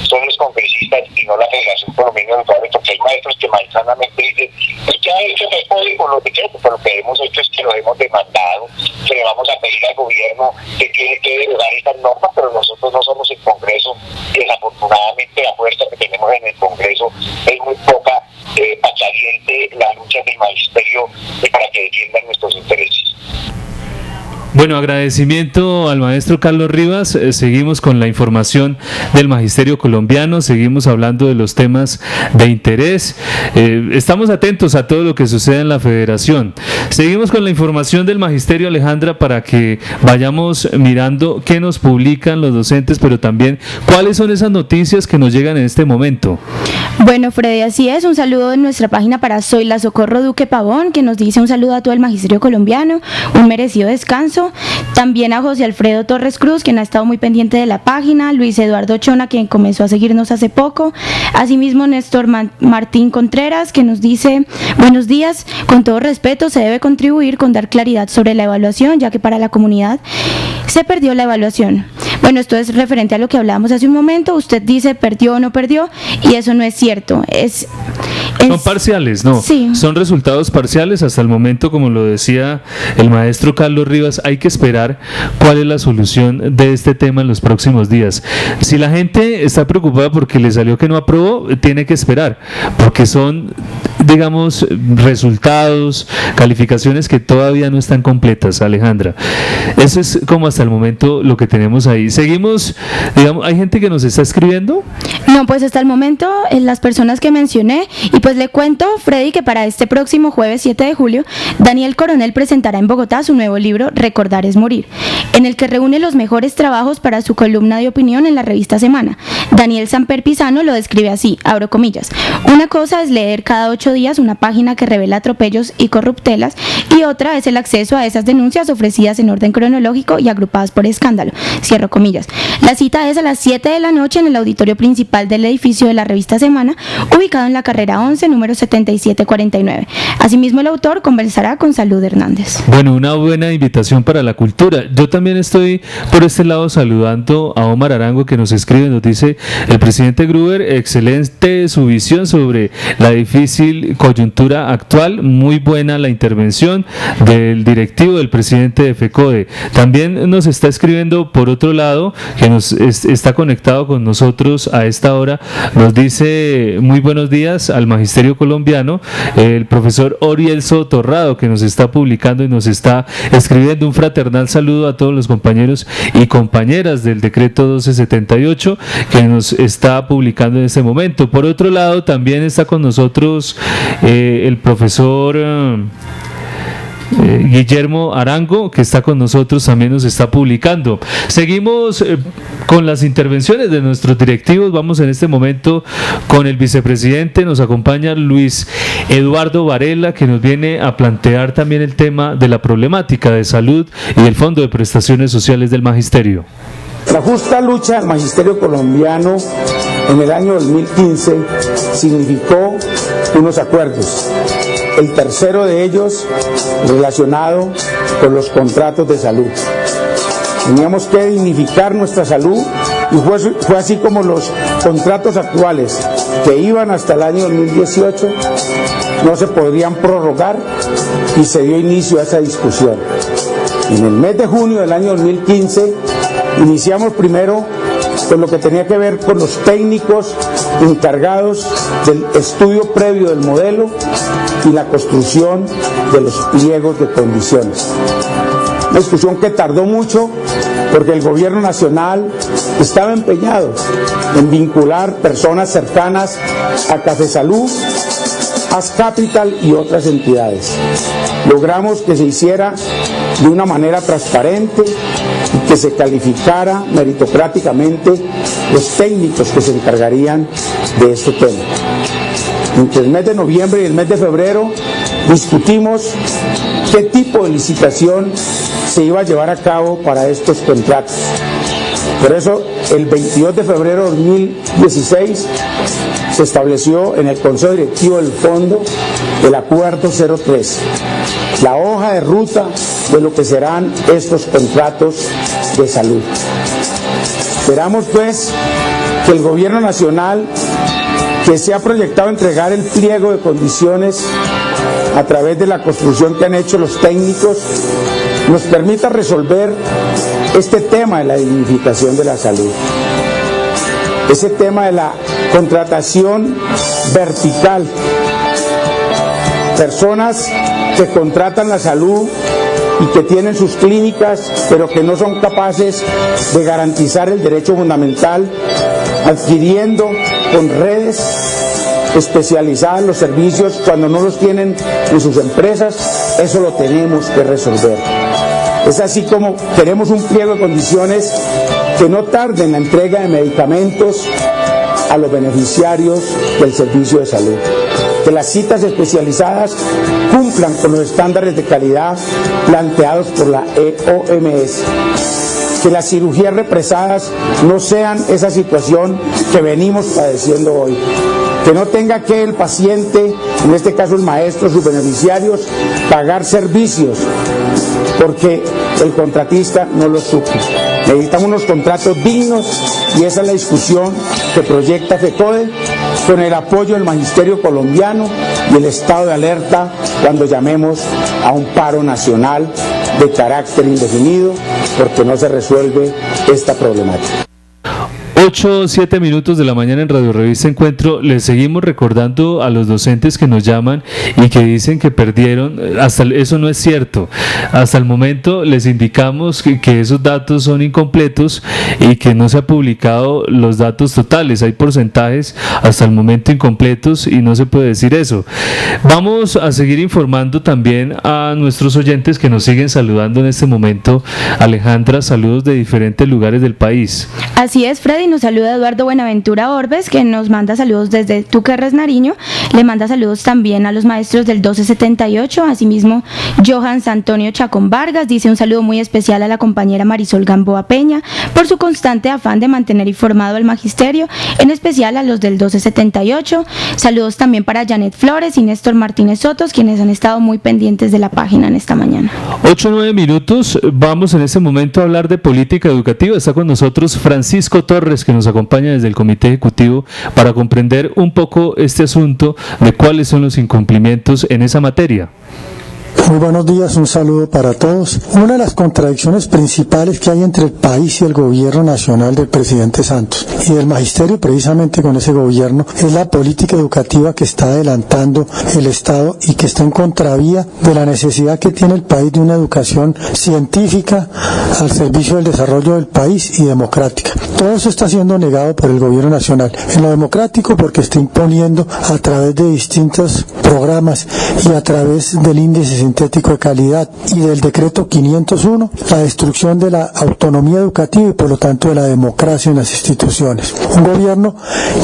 son los congresistas y no la Federación Colombiana de Educadores, porque hay maestros que manzanamente dicen, ¿y qué ha hecho FECODE con los decretos? Pero lo que hemos hecho es que los hemos demandado, que le vamos a pedir al gobierno que tiene que derogar estas normas, pero nosotros no somos el Congreso, y desafortunadamente la fuerza que tenemos en el Congreso es muy poca para caliente la lucha del magisterio y para que defiendan nuestros intereses. Bueno, agradecimiento al maestro Carlos Rivas. Seguimos con la información del magisterio colombiano, seguimos hablando de los temas de interés. Estamos atentos a todo lo que sucede en la federación. Seguimos con la información del magisterio, Alejandra, para que vayamos mirando qué nos publican los docentes, pero también cuáles son esas noticias que nos llegan en este momento. Bueno, Freddy, así es. Un saludo en nuestra página para Soy la Socorro Duque Pavón, que nos dice un saludo a todo el magisterio colombiano, un merecido descanso. También a José Alfredo Torres Cruz, quien ha estado muy pendiente de la página, Luis Eduardo Chona, quien comenzó a seguirnos hace poco. Asimismo, Néstor Martín Contreras, que nos dice, buenos días, con todo respeto, se debe contribuir con dar claridad sobre la evaluación, ya que para la comunidad se perdió la evaluación. Bueno, esto es referente a lo que hablábamos hace un momento. Usted dice perdió o no perdió, y eso no es cierto. Son parciales, ¿no? Sí. Son resultados parciales hasta el momento, como lo decía el maestro Carlos Rivas. Hay que esperar cuál es la solución de este tema en los próximos días. Si la gente está preocupada porque le salió que no aprobó, tiene que esperar, porque son, digamos, resultados, calificaciones que todavía no están completas, Alejandra. Eso es como hasta el momento lo que tenemos ahí. Seguimos, digamos, ¿hay gente que nos está escribiendo? No, pues hasta el momento las personas que mencioné, y pues le cuento, Freddy, que para este próximo jueves 7 de julio, Daniel Coronel presentará en Bogotá su nuevo libro Recordar es Morir, en el que reúne los mejores trabajos para su columna de opinión en la revista Semana. Daniel Samper Pisano lo describe así, abro comillas: una cosa es leer cada 8 días una página que revela atropellos y corruptelas, y otra es el acceso a esas denuncias ofrecidas en orden cronológico y agrupadas por escándalo, cierro comillas. La cita es a las 7 de la noche en el auditorio principal del edificio de la revista Semana, ubicado en la carrera 11, número 7749. Asimismo, el autor conversará con Salud Hernández. Bueno, una buena invitación para la cultura. Yo también estoy por este lado saludando a Omar Arango, que nos escribe, nos dice: el presidente Gruber, excelente su visión sobre la difícil coyuntura actual, muy buena la intervención del directivo, del presidente de FECODE. También nos está escribiendo por otro lado, que nos está conectado con nosotros a esta hora, nos dice muy buenos días al magisterio colombiano, el profesor Orielso Torrado, que nos está publicando y nos está escribiendo un fraternal saludo a todos los compañeros y compañeras del decreto 1278 que nos está publicando en este momento. Por otro lado, también está con nosotros el profesor Guillermo Arango, que está con nosotros, también nos está publicando. Seguimos con las intervenciones de nuestros directivos. Vamos en este momento con el vicepresidente. Nos acompaña Luis Eduardo Varela, que nos viene a plantear también el tema de la problemática de salud y el Fondo de Prestaciones Sociales del Magisterio. La justa lucha del magisterio colombiano en el año 2015 significó unos acuerdos. El tercero de ellos relacionado con los contratos de salud. Teníamos que dignificar nuestra salud y fue así como los contratos actuales que iban hasta el año 2018 no se podrían prorrogar y se dio inicio a esa discusión. En el mes de junio del año 2015 iniciamos primero con lo que tenía que ver con los técnicos encargados del estudio previo del modelo y la construcción de los pliegos de condiciones. Una discusión que tardó mucho porque el gobierno nacional estaba empeñado en vincular personas cercanas a Café Salud, As Capital y otras entidades. Logramos que se hiciera de una manera transparente y que se calificara meritocráticamente los técnicos que se encargarían de este tema. Entre el mes de noviembre y el mes de febrero discutimos qué tipo de licitación se iba a llevar a cabo para estos contratos. Por eso, el 22 de febrero de 2016 se estableció en el Consejo Directivo del Fondo el Acuerdo 03, la hoja de ruta de lo que serán estos contratos de salud. Esperamos pues que el Gobierno Nacional, que se ha proyectado entregar el pliego de condiciones a través de la construcción que han hecho los técnicos, nos permita resolver este tema de la dignificación de la salud, ese tema de la contratación vertical, personas que contratan la salud y que tienen sus clínicas, pero que no son capaces de garantizar el derecho fundamental, adquiriendo con redes especializadas los servicios cuando no los tienen en sus empresas. Eso lo tenemos que resolver. Es así como queremos un pliego de condiciones que no tarde en la entrega de medicamentos a los beneficiarios del servicio de salud, que las citas especializadas cumplan con los estándares de calidad planteados por la OMS, que las cirugías represadas no sean esa situación que venimos padeciendo hoy, que no tenga que el paciente, en este caso el maestro, sus beneficiarios, pagar servicios porque el contratista no los suple. Necesitamos unos contratos dignos y esa es la discusión que proyecta FECODE con el apoyo del magisterio colombiano y el estado de alerta cuando llamemos a un paro nacional de carácter indefinido porque no se resuelve esta problemática. 8-7 minutos de la mañana en Radio Revista Encuentro. Les seguimos recordando a los docentes que nos llaman y que dicen que perdieron. Eso no es cierto. Hasta el momento les indicamos que esos datos son incompletos y que no se han publicado los datos totales. Hay porcentajes hasta el momento incompletos y no se puede decir eso. Vamos a seguir informando también a nuestros oyentes que nos siguen saludando en este momento. Alejandra, saludos de diferentes lugares del país. Así es, Freddy. Nos saluda Eduardo Buenaventura Orbes, que nos manda saludos desde Tuquerres, Nariño. Le manda saludos también a los maestros del 1278, asimismo Johan Antonio Chacón Vargas. Dice un saludo muy especial a la compañera Marisol Gamboa Peña por su constante afán de mantener informado al magisterio, en especial a los del 1278. Saludos también para Janet Flores y Néstor Martínez Sotos, quienes han estado muy pendientes de la página en esta mañana. 8-9 minutos, vamos en este momento a hablar de política educativa. Está con nosotros Francisco Torres, que nos acompaña desde el Comité Ejecutivo para comprender un poco este asunto de cuáles son los incumplimientos en esa materia. Muy buenos días, un saludo para todos. Una de las contradicciones principales que hay entre el país y el gobierno nacional del presidente Santos y del magisterio precisamente con ese gobierno es la política educativa que está adelantando el Estado y que está en contravía de la necesidad que tiene el país de una educación científica al servicio del desarrollo del país y democrática. Todo eso está siendo negado por el gobierno nacional. En lo democrático porque está imponiendo a través de distintos programas y a través del índice sintético de calidad, y del decreto 501, la destrucción de la autonomía educativa y por lo tanto de la democracia en las instituciones. Un gobierno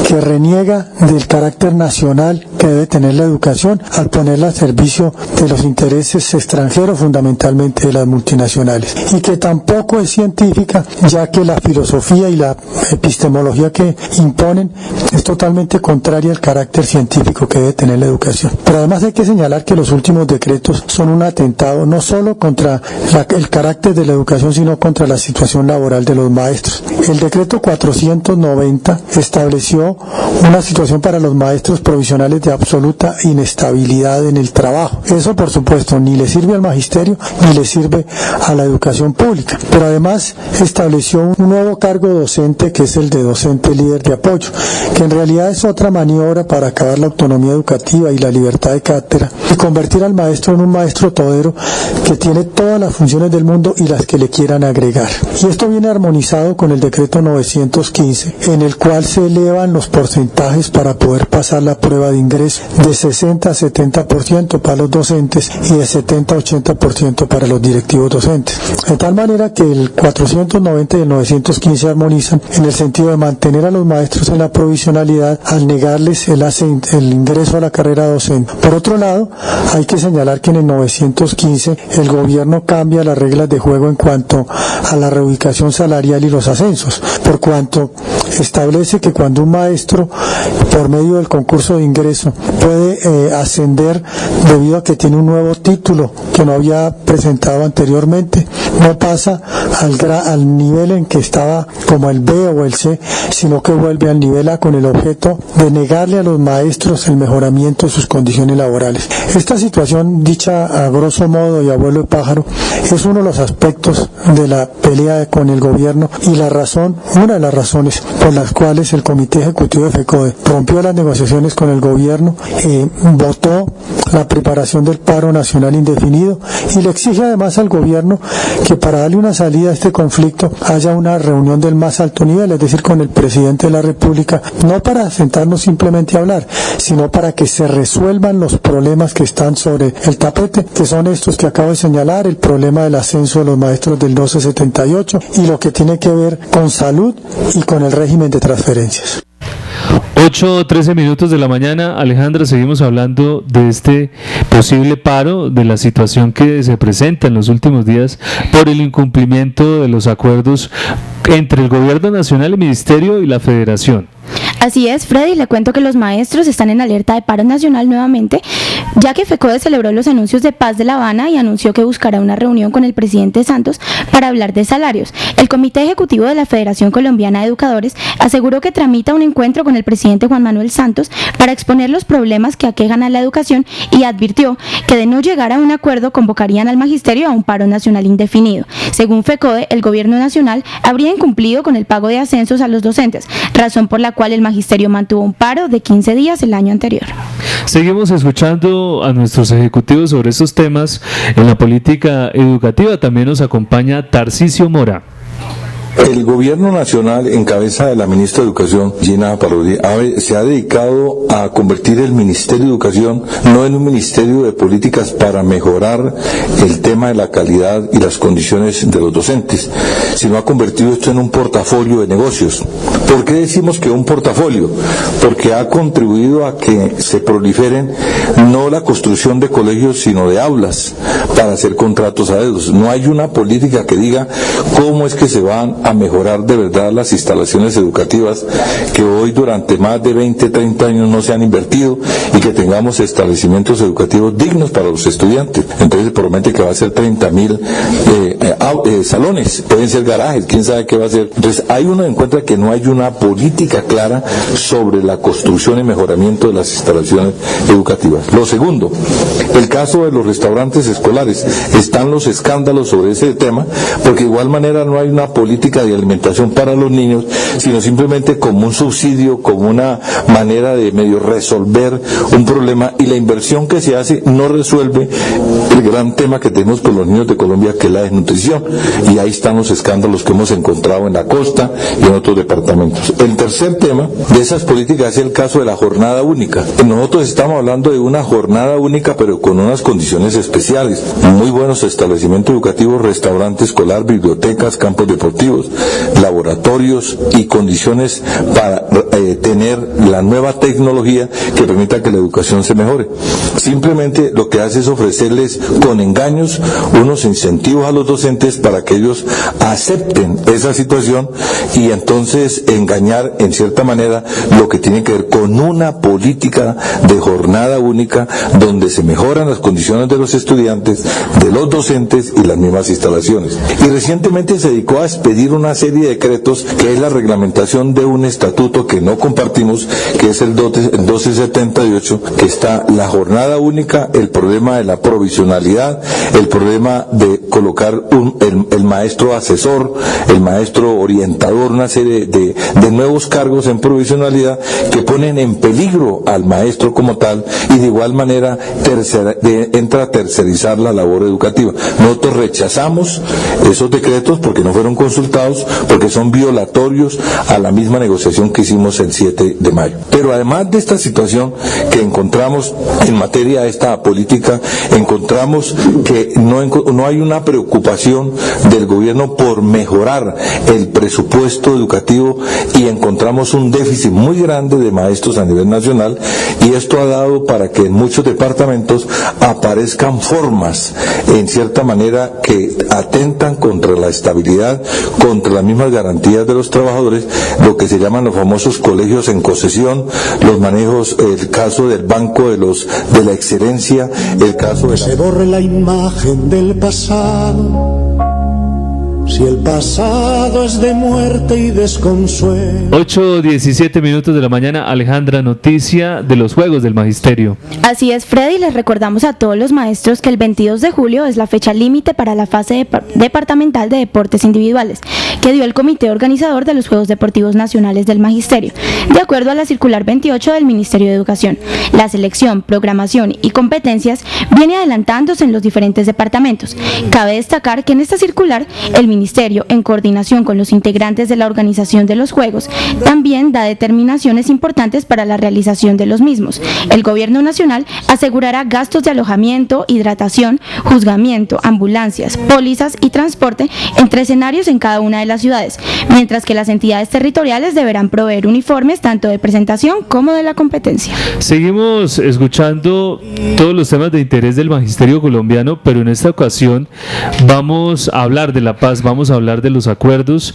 que reniega del carácter nacional que debe tener la educación al ponerla al servicio de los intereses extranjeros, fundamentalmente de las multinacionales, y que tampoco es científica, ya que la filosofía y la epistemología que imponen es totalmente contraria al carácter científico que debe tener la educación. Pero además hay que señalar que los últimos decretos son un atentado no solo contra el carácter de la educación, sino contra la situación laboral de los maestros. El decreto 490 estableció una situación para los maestros provisionales de absoluta inestabilidad en el trabajo. Eso, por supuesto, ni le sirve al magisterio ni le sirve a la educación pública. Pero además estableció un nuevo cargo docente, que es el de docente líder de apoyo, que en realidad es otra maniobra para acabar la autonomía educativa y la libertad de cátedra y convertir al maestro en un maestro todero que tiene todas las funciones del mundo y las que le quieran agregar. Y esto viene armonizado con el decreto 915, en el cual se elevan los porcentajes para poder pasar la prueba de ingreso de 60 a 70% para los docentes y de 70 a 80% para los directivos docentes. De tal manera que el 490 y el 915 armonizan en el sentido de mantener a los maestros en la provisionalidad al negarles el ingreso a la carrera docente. Por otro lado, hay que señalar que en el 915 el gobierno cambia las reglas de juego en cuanto a la reubicación salarial y los ascensos, por cuanto establece que cuando un maestro, por medio del concurso de ingreso, puede ascender debido a que tiene un nuevo título que no había presentado anteriormente, no pasa al nivel en que estaba como el B o el C, sino que vuelve al nivel A con el objeto de negarle a los maestros el mejoramiento de sus condiciones laborales. Esta situación, dicha a grosso modo y a vuelo de pájaro, es uno de los aspectos de la pelea con el gobierno y una de las razones por las cuales el Comité Ejecutivo de FECODE rompió las negociaciones con el gobierno, votó la preparación del paro nacional indefinido y le exige además al gobierno que para darle una salida a este conflicto haya una reunión del más alto nivel, es decir, con el presidente de la República, no para sentarnos simplemente a hablar, sino para que se resuelvan los problemas que están sobre el tapete, que son estos que acabo de señalar: el problema del ascenso de los maestros del 1278 y lo que tiene que ver con salud y con el régimen de transferencias. 8:13 minutos de la mañana. Alejandra, seguimos hablando de este posible paro, de la situación que se presenta en los últimos días por el incumplimiento de los acuerdos entre el gobierno nacional, el ministerio y la federación. Así es, Freddy, le cuento que los maestros están en alerta de paro nacional nuevamente, ya que FECODE celebró los anuncios de paz de La Habana y anunció que buscará una reunión con el presidente Santos para hablar de salarios. El Comité Ejecutivo de la Federación Colombiana de Educadores aseguró que tramita un encuentro con el presidente Juan Manuel Santos para exponer los problemas que aquejan a la educación y advirtió que de no llegar a un acuerdo convocarían al magisterio a un paro nacional indefinido. Según FECODE, el gobierno nacional habría incumplido con el pago de ascensos a los docentes, razón por la cual el magisterio mantuvo un paro de 15 días el año anterior. Seguimos escuchando a nuestros ejecutivos sobre estos temas en la política educativa. También nos acompaña Tarcisio Mora. El gobierno nacional, en cabeza de la ministra de Educación, Gina Parodi, se ha dedicado a convertir el Ministerio de Educación no en un ministerio de políticas para mejorar el tema de la calidad y las condiciones de los docentes, sino ha convertido esto en un portafolio de negocios. ¿Por qué decimos que un portafolio? Porque ha contribuido a que se proliferen no la construcción de colegios, sino de aulas para hacer contratos a dedos. No hay una política que diga cómo es que se van a mejorar de verdad las instalaciones educativas que hoy durante más de 20, 30 años no se han invertido y que tengamos establecimientos educativos dignos para los estudiantes. Entonces se promete que va a ser 30.000 salones, pueden ser garajes, quién sabe qué va a ser. Entonces uno encuentra que no hay una política clara sobre la construcción y mejoramiento de las instalaciones educativas. Lo segundo, el caso de los restaurantes escolares. Están los escándalos sobre ese tema, porque de igual manera no hay una política política de alimentación para los niños, sino simplemente como un subsidio, como una manera de medio resolver un problema, y la inversión que se hace no resuelve el gran tema que tenemos con los niños de Colombia, que es la desnutrición, y ahí están los escándalos que hemos encontrado en la costa y en otros departamentos. El tercer tema de esas políticas es el caso de la jornada única. Nosotros estamos hablando de una jornada única, pero con unas condiciones especiales, muy buenos establecimientos educativos, restaurante escolar, bibliotecas, campos deportivos, laboratorios y condiciones para tener la nueva tecnología que permita que la educación se mejore. Simplemente lo que hace es ofrecerles con engaños unos incentivos a los docentes para que ellos acepten esa situación, y entonces engañar en cierta manera lo que tiene que ver con una política de jornada única donde se mejoran las condiciones de los estudiantes, de los docentes y las mismas instalaciones. Y recientemente se dedicó a expedir una serie de decretos, que es la reglamentación de un estatuto que no compartimos, que es el 1278, que está la jornada única, el problema de la provisionalidad, el problema de colocar el maestro asesor, el maestro orientador, una serie de nuevos cargos en provisionalidad que ponen en peligro al maestro como tal, y de igual manera entra a tercerizar la labor educativa. Nosotros rechazamos esos decretos porque no fueron consultados, porque son violatorios a la misma negociación que hicimos el 7 de mayo. Pero además de esta situación que encontramos en materia de esta política, encontramos que no hay una preocupación del gobierno por mejorar el presupuesto educativo, y encontramos un déficit muy grande de maestros a nivel nacional, y esto ha dado para que en muchos departamentos aparezcan formas, en cierta manera, que atentan contra la estabilidad, contra las mismas garantías de los trabajadores, lo que se llaman los famosos colegios en concesión, los manejos, el caso del banco de la excelencia, el caso de se borre la imagen del pasado. Si el pasado es de muerte y desconsuelo. 8:17 minutos de la mañana. Alejandra, noticia de los Juegos del Magisterio. Así es, Freddy, les recordamos a todos los maestros que el 22 de julio es la fecha límite para la fase departamental de deportes individuales que dio el comité organizador de los Juegos Deportivos Nacionales del Magisterio. De acuerdo a la circular 28 del Ministerio de Educación, la selección, programación y competencias viene adelantándose en los diferentes departamentos. Cabe destacar que en esta circular el Ministerio, en coordinación con los integrantes de la organización de los Juegos, también da determinaciones importantes para la realización de los mismos. El Gobierno Nacional asegurará gastos de alojamiento, hidratación, juzgamiento, ambulancias, pólizas y transporte entre escenarios en cada una de las ciudades, mientras que las entidades territoriales deberán proveer uniformes tanto de presentación como de la competencia. Seguimos escuchando todos los temas de interés del magisterio colombiano, pero en esta ocasión vamos a hablar de la paz, vamos a hablar de los acuerdos,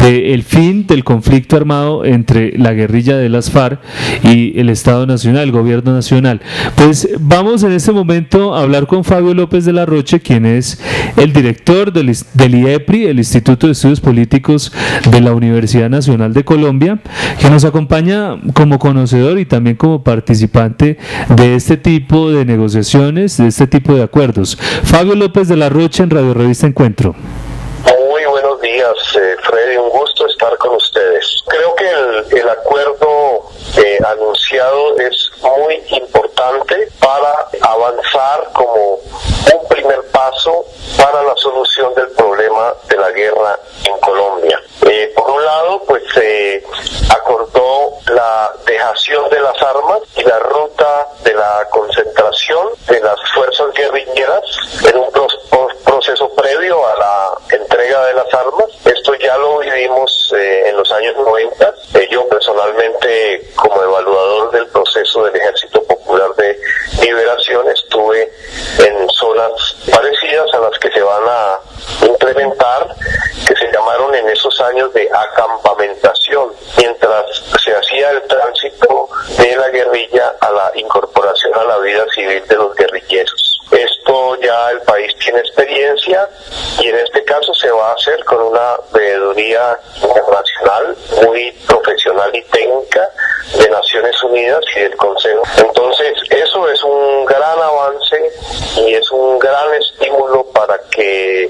del fin del conflicto armado entre la guerrilla de las FARC y el Estado Nacional, el Gobierno Nacional. Pues vamos en este momento a hablar con Fabio López de la Roche, quien es el director del IEPRI, el Instituto de Estudios Políticos de la Universidad Nacional de Colombia, que nos acompaña como conocedor y también como participante de este tipo de negociaciones, de este tipo de acuerdos. Fabio López de la Roche en Radio Revista Encuentro. Muy buenos días, Freddy, un gusto estar con ustedes. Creo que el acuerdo anunciado es muy importante para avanzar como un primer paso para la solución del problema de la guerra en Colombia. Por un lado, pues se acordó la dejación de las armas y la ruta de la concentración de las fuerzas guerrilleras en un proceso previo a la entrega de las armas. Esto ya lo vivimos en los años 90. Yo personalmente, como evaluador del proceso del Ejército Popular de Liberación, estuve en zonas parecidas a las que se van a implementar, que se llamaron en esos años de acampamentación, mientras se hacía el tránsito de la guerrilla a la incorporación a la vida civil de los guerrilleros. Esto ya el país tiene experiencia, y en este caso se va a hacer con una veeduría internacional muy profesional y técnica de Naciones Unidas y del Consejo. Entonces, eso es un gran avance y es un gran estímulo para que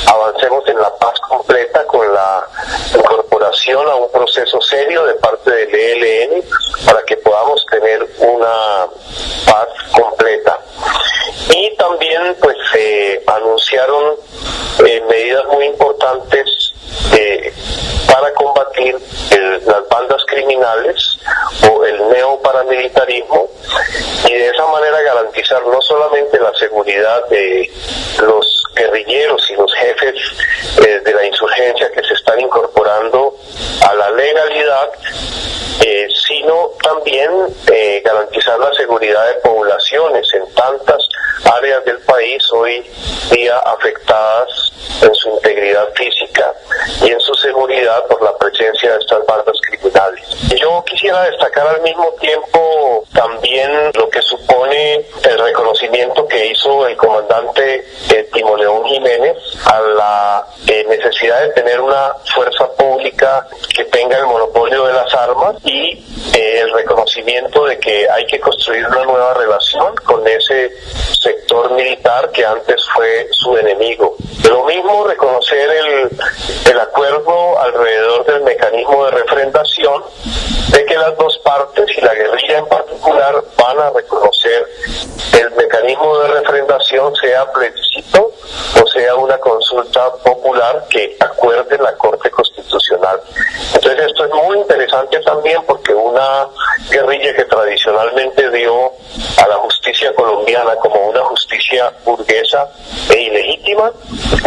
avancemos en la paz completa con la incorporación a un proceso serio de parte del ELN para que podamos tener una paz completa. Y también pues anunciaron medidas muy importantes para combatir las bandas criminales o el neoparamilitarismo, y de esa manera garantizar no solamente la seguridad de los guerrilleros y los jefes de la insurgencia que se están incorporando a la legalidad, sino también garantizar la seguridad de poblaciones en tantas áreas del país hoy día afectadas en su integridad física y en su seguridad por la presencia de estas bandas criminales. Yo quisiera destacar al mismo tiempo también lo que supone el reconocimiento que hizo el comandante Timoleón Jiménez a la necesidad de tener una fuerza pública que tenga el monopolio de las armas, y el reconocimiento de que hay que construir una nueva relación con ese sector militar que antes fue su enemigo. Lo mismo reconocer el acuerdo alrededor del mecanismo de refrendación, de que las dos partes y la guerrilla en particular van a reconocer el mecanismo de refrendación, sea plebiscito o sea una consulta popular que acuerde la Corte Constitucional. Entonces esto es muy interesante también, porque una guerrilla que tradicionalmente dio a la justicia colombiana como una justicia burguesa e ilegítima,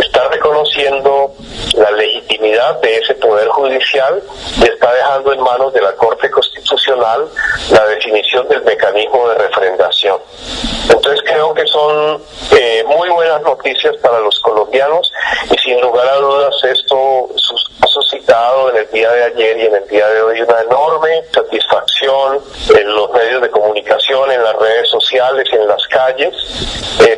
está reconociendo la legitimidad de ese poder judicial y está dejando en manos de la Corte Constitucional la definición del mecanismo de refrendación. Entonces creo que son muy buenas noticias para los colombianos, y sin lugar a dudas esto ha suscitado en el día de ayer y en el día de hoy una enorme satisfacción en los medios de comunicación, en las redes sociales, en las calles.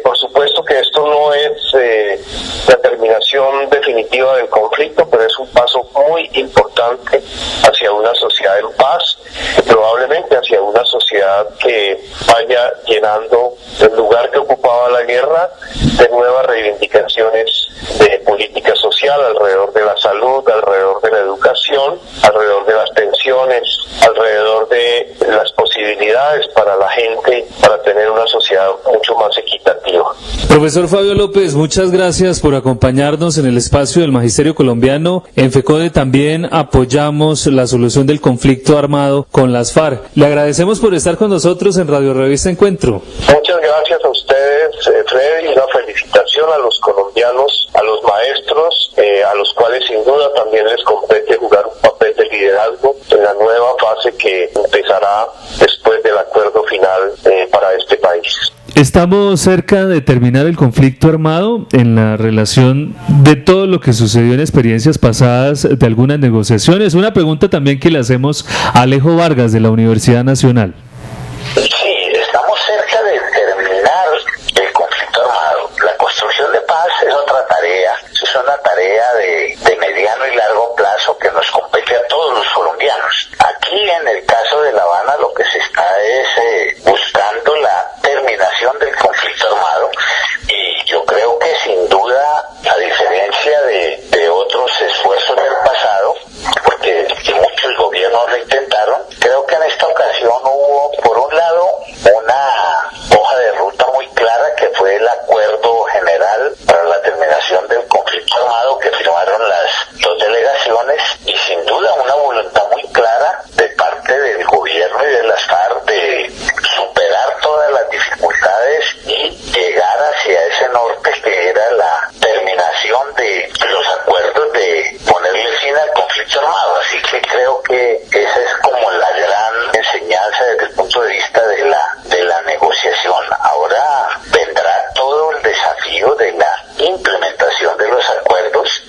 Por supuesto que esto no es la terminación definitiva del conflicto, pero es un paso muy importante hacia una sociedad en paz y probablemente hacia una sociedad que vaya llenando el lugar que ocupaba la guerra de nuevas reivindicaciones de política social alrededor de la salud, alrededor de la educación, alrededor de las pensiones, alrededor de las posibilidades para la gente para tener una sociedad mucho más equitativa. Profesor Fabio López, muchas gracias por acompañarnos en el espacio del Magisterio Colombiano. En FECODE también apoyamos la solución del conflicto armado con las FARC. Le agradecemos por estar con nosotros en Radio Revista Encuentro. Muchas gracias a ustedes, Freddy, y una felicitación a los colombianos, a los maestros, a los cuales sin duda también les compete jugar un papel de liderazgo en la nueva fase que empezará después del acuerdo final para este país. Estamos cerca de terminar el conflicto armado en la relación de todo lo que sucedió en experiencias pasadas de algunas negociaciones. Una pregunta también que le hacemos a Alejo Vargas de la Universidad Nacional. Sí, estamos cerca de terminar el conflicto armado. La construcción de paz es otra tarea. Es una tarea de mediano y largo plazo que nos compete a todos los colombianos. Aquí en el caso de La Habana lo que se está es buscando la terminación del conflicto armado, y yo creo que sin duda, a diferencia de otros esfuerzos del pasado, porque muchos gobiernos lo intentaron, creo que en esta ocasión hubo, por un lado, una hoja de ruta muy clara que fue el acuerdo general para la terminación del conflicto armado que firmaron las dos delegaciones, y sin duda una voluntad muy clara de parte del gobierno y de las FARC de superar todas las dificultades y llegar hacia ese norte que era la terminación de los acuerdos de ponerle fin al conflicto armado. Así que creo que esa es como la gran enseñanza desde el punto de vista de la negociación. Ahora vendrá todo el desafío de la implementación de los acuerdos,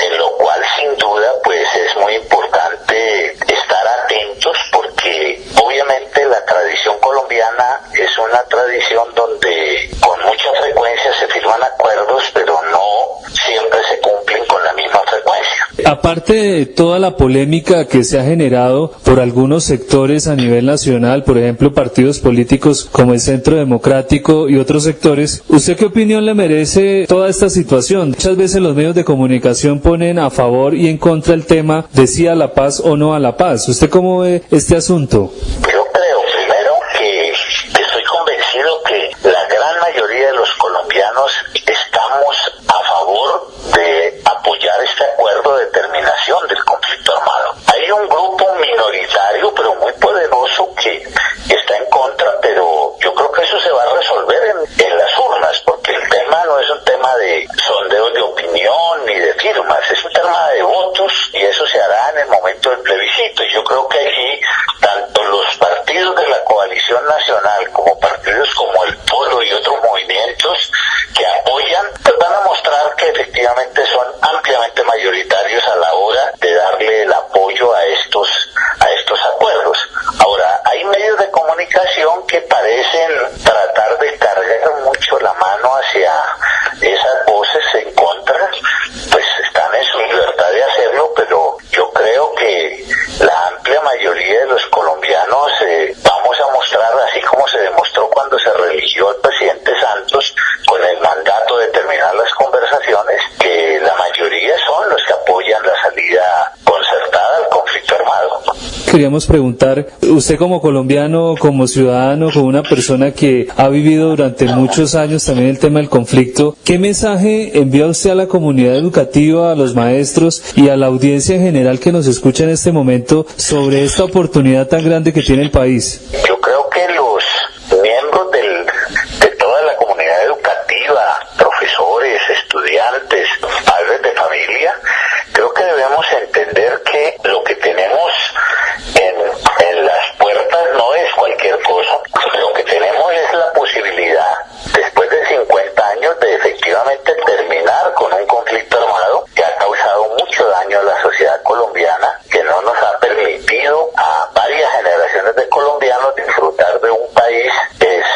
en lo cual sin duda pues es muy importante estar atentos, porque obviamente la tradición colombiana es una tradición donde con mucha frecuencia se firman acuerdos Aparte de toda la polémica que se ha generado por algunos sectores a nivel nacional, por ejemplo partidos políticos como el Centro Democrático y otros sectores, ¿usted qué opinión le merece toda esta situación? Muchas veces los medios de comunicación ponen a favor y en contra el tema de sí a la paz o no a la paz. ¿Usted cómo ve este asunto? Yo creo primero que estoy convencido que la gran mayoría de los colombianos estamos a favor de apoyar este acuerdo de terminación del conflicto armado. Hay un grupo minoritario pero muy poderoso que está en contra, pero yo creo que eso se va a resolver en las urnas, porque el tema no es un tema de sondeos de opinión ni de firmas, es un tema de votos y eso se hará en el momento del plebiscito. Y yo creo que allí tanto los partidos de la coalición nacional como partidos como el Polo y otros movimientos que apoyan, pues van a mostrar que efectivamente son ampliamente mayoritarios a la hora de darle el apoyo a estos acuerdos. Ahora, hay medios de comunicación que parecen tratar de cargar mucho la mano hacia esas voces en contra, pues están en su libertad de hacerlo, pero yo creo que la amplia mayoría de los colombianos vamos a mostrar, así como se demostró cuando se religió al presidente Santos con el mandato de terminar las conversaciones, que la mayoría son los que apoyan la salida concertada al conflicto armado. Queríamos preguntar, usted como colombiano, como ciudadano, como una persona que ha vivido durante muchos años también el tema del conflicto, ¿qué mensaje envía usted a la comunidad educativa, a los maestros y a la audiencia en general que nos escucha en este momento sobre esta oportunidad tan grande que tiene el país? Yo creo que los miembros de toda la comunidad educativa, profesores, estudiantes, padres de familia, creo que debemos entender que lo que tenemos en las puertas no es cualquier cosa. Lo que tenemos es la posibilidad, después de 50 años, de efectivamente terminar con un conflicto armado que ha causado mucho daño a la sociedad colombiana, que no nos ha permitido a varias generaciones de colombianos disfrutar de un país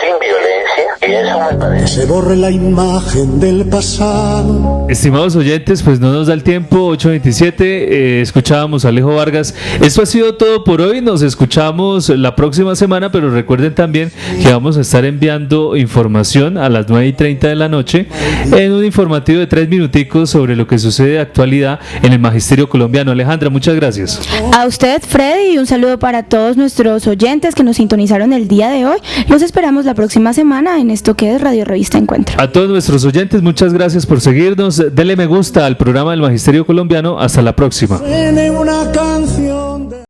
sin violencia, y eso me parece. Se borre la imagen del pasado. Estimados oyentes, pues no nos da el tiempo, 8:27, escuchábamos a Alejo Vargas. Esto ha sido todo por hoy, nos escuchamos la próxima semana, pero recuerden también que vamos a estar enviando información a las 9:30 de la noche en un informativo de 3 minuticos sobre lo que sucede de actualidad en el magisterio colombiano. Alejandra, muchas gracias. A usted, Freddy, y un saludo para todos nuestros oyentes que nos sintonizaron el día de hoy. Los esperamos la próxima semana en esto que es Radio Revista Encuentro. A todos nuestros oyentes, muchas gracias por seguirnos. Dele me gusta al programa del Magisterio Colombiano. Hasta la próxima. Suene una canción.